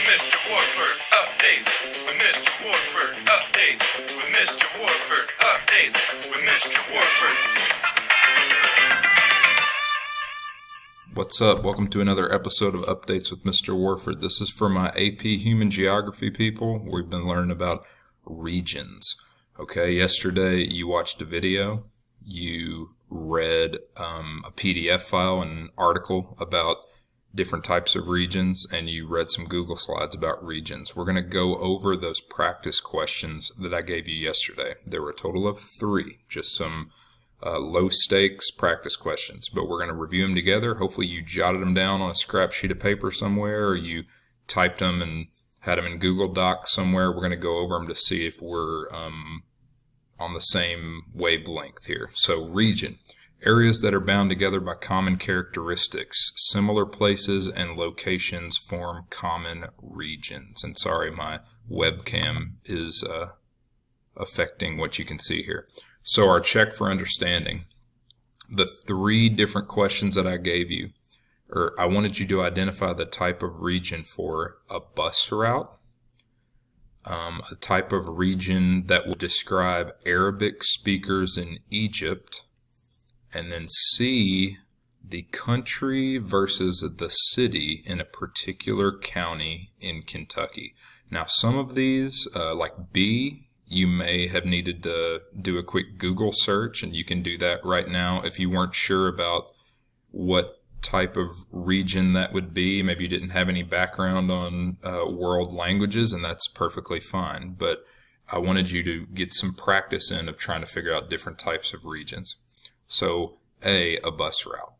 Mr. Warford updates. With Mr. Warford updates. With Mr. Warford updates. With Mr. Warford. What's up? Welcome to another episode of Updates with Mr. Warford. This is for my AP Human Geography people. We've been learning about regions. Okay, yesterday you watched a video. You read a PDF file and an article about different types of regions, and you read some Google slides about regions. We're going to go over those practice questions that I gave you yesterday. There were a total of 3, just some low stakes practice questions, but we're going to review them together. Hopefully you jotted them down on a scrap sheet of paper somewhere, or you typed them and had them in Google Docs somewhere. We're going to go over them to see if we're on the same wavelength here. So region. Areas that are bound together by common characteristics. Similar places and locations form common regions. And sorry, my webcam is affecting what you can see here. So our check for understanding. The 3 different questions that I gave you, or I wanted you to identify the type of region for a bus route, a type of region that will describe Arabic speakers in Egypt, and then C, the country versus the city in a particular county in Kentucky. Now, some of these, like B, you may have needed to do a quick Google search, and you can do that right now if you weren't sure about what type of region that would be. Maybe you didn't have any background on world languages, and that's perfectly fine. But I wanted you to get some practice in of trying to figure out different types of regions. So A, bus route.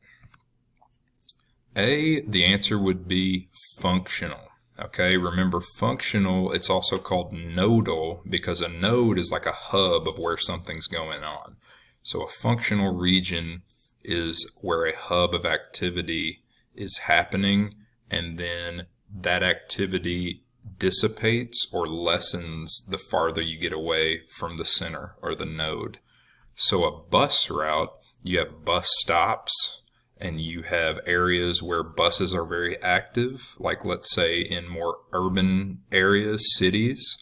A, the answer would be functional. Okay, remember functional, it's also called nodal because a node is like a hub of where something's going on. So a functional region is where a hub of activity is happening, and then that activity dissipates or lessens the farther you get away from the center or the node. So a bus route, you have bus stops, and you have areas where buses are very active, like let's say in more urban areas, cities,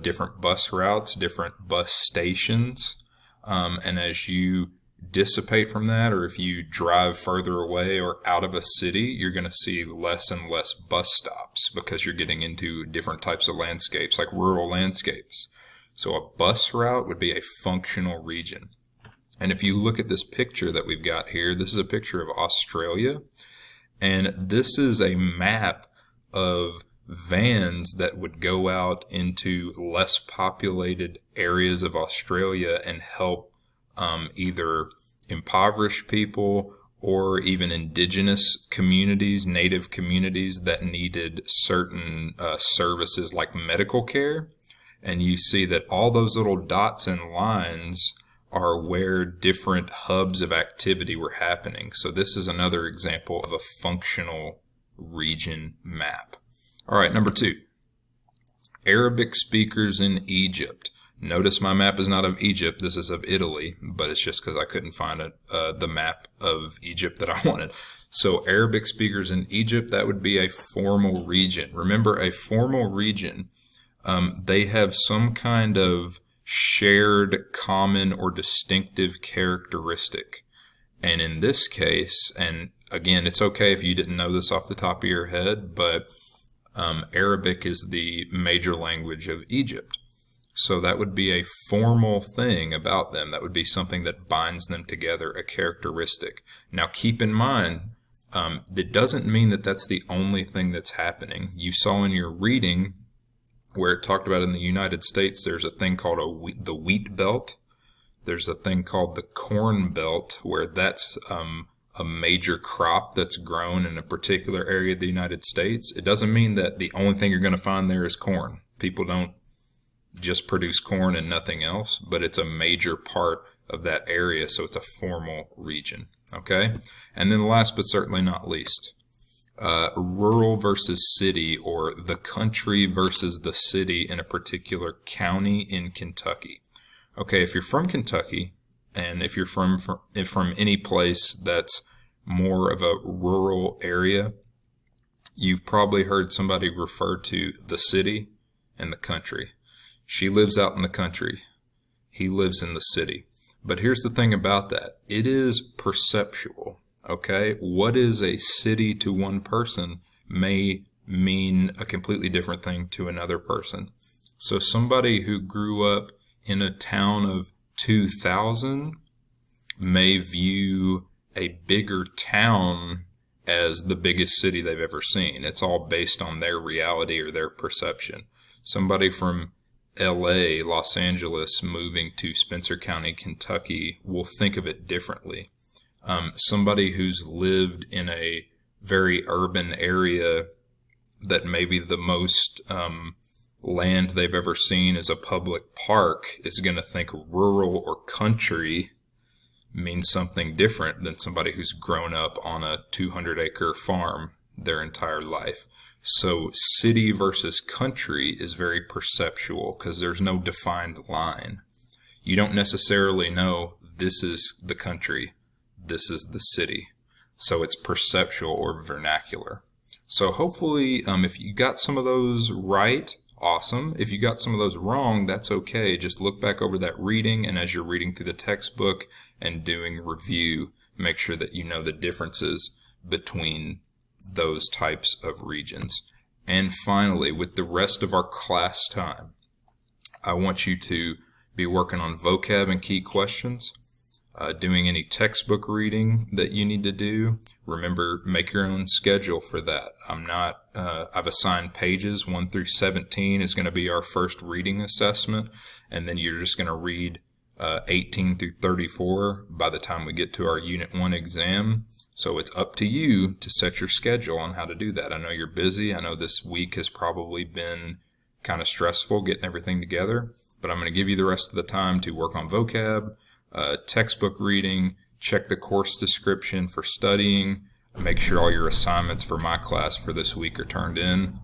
different bus routes, different bus stations. And as you dissipate from that, or if you drive further away or out of a city, you're going to see less and less bus stops because you're getting into different types of landscapes, like rural landscapes. So a bus route would be a functional region. And if you look at this picture that we've got here, this is a picture of Australia. And this is a map of vans that would go out into less populated areas of Australia and help either impoverished people or even indigenous communities, native communities that needed certain services like medical care. And you see that all those little dots and lines are where different hubs of activity were happening. So this is another example of a functional region map. All right, number 2. Arabic speakers in Egypt. Notice my map is not of Egypt. This is of Italy, but it's just because I couldn't find the map of Egypt that I wanted. So Arabic speakers in Egypt, that would be a formal region. Remember, a formal region, they have some kind of shared, common, or distinctive characteristic. And in this case, and again, it's okay if you didn't know this off the top of your head, but Arabic is the major language of Egypt. So that would be a formal thing about them. That would be something that binds them together, a characteristic. Now keep in mind, it doesn't mean that that's the only thing that's happening. You saw in your reading where it talked about in the United States, there's a thing called the wheat belt. There's a thing called the corn belt, where that's a major crop that's grown in a particular area of the United States. It doesn't mean that the only thing you're going to find there is corn. People don't just produce corn and nothing else, but it's a major part of that area, so it's a formal region. Okay? And then last but certainly not least, rural versus city, or the country versus the city in a particular county in Kentucky. Okay, if you're from Kentucky, and if you're from any place that's more of a rural area, You've probably heard somebody refer to the city and the country. She lives out in the country. He lives in the city. But here's the thing about that. It is perceptual, okay? What is a city to one person may mean a completely different thing to another person. So somebody who grew up in a town of 2,000 may view a bigger town as the biggest city they've ever seen. It's all based on their reality or their perception. Somebody from LA, Los Angeles, moving to Spencer County, Kentucky will think of it differently. Somebody who's lived in a very urban area that maybe the most land they've ever seen is a public park is going to think rural or country means something different than somebody who's grown up on a 200-acre farm their entire life. So city versus country is very perceptual because there's no defined line. You don't necessarily know this is the country, this is the city. So it's perceptual or vernacular. So hopefully, if you got some of those right, awesome. If you got some of those wrong, that's okay. Just look back over that reading, and as you're reading through the textbook and doing review, make sure that you know the differences between those types of regions. And finally, with the rest of our class time, I want you to be working on vocab and key questions. Doing any textbook reading that you need to do. Remember, make your own schedule for that. I've assigned pages 1 through 17 is going to be our first reading assessment. And then you're just going to read 18 through 34 by the time we get to our Unit 1 exam. So it's up to you to set your schedule on how to do that. I know you're busy. I know this week has probably been kind of stressful getting everything together. But I'm going to give you the rest of the time to work on vocab, textbook reading, check the course description for studying, make sure all your assignments for my class for this week are turned in.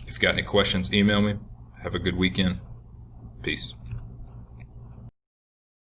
If you've got any questions, email me. Have a good weekend. Peace.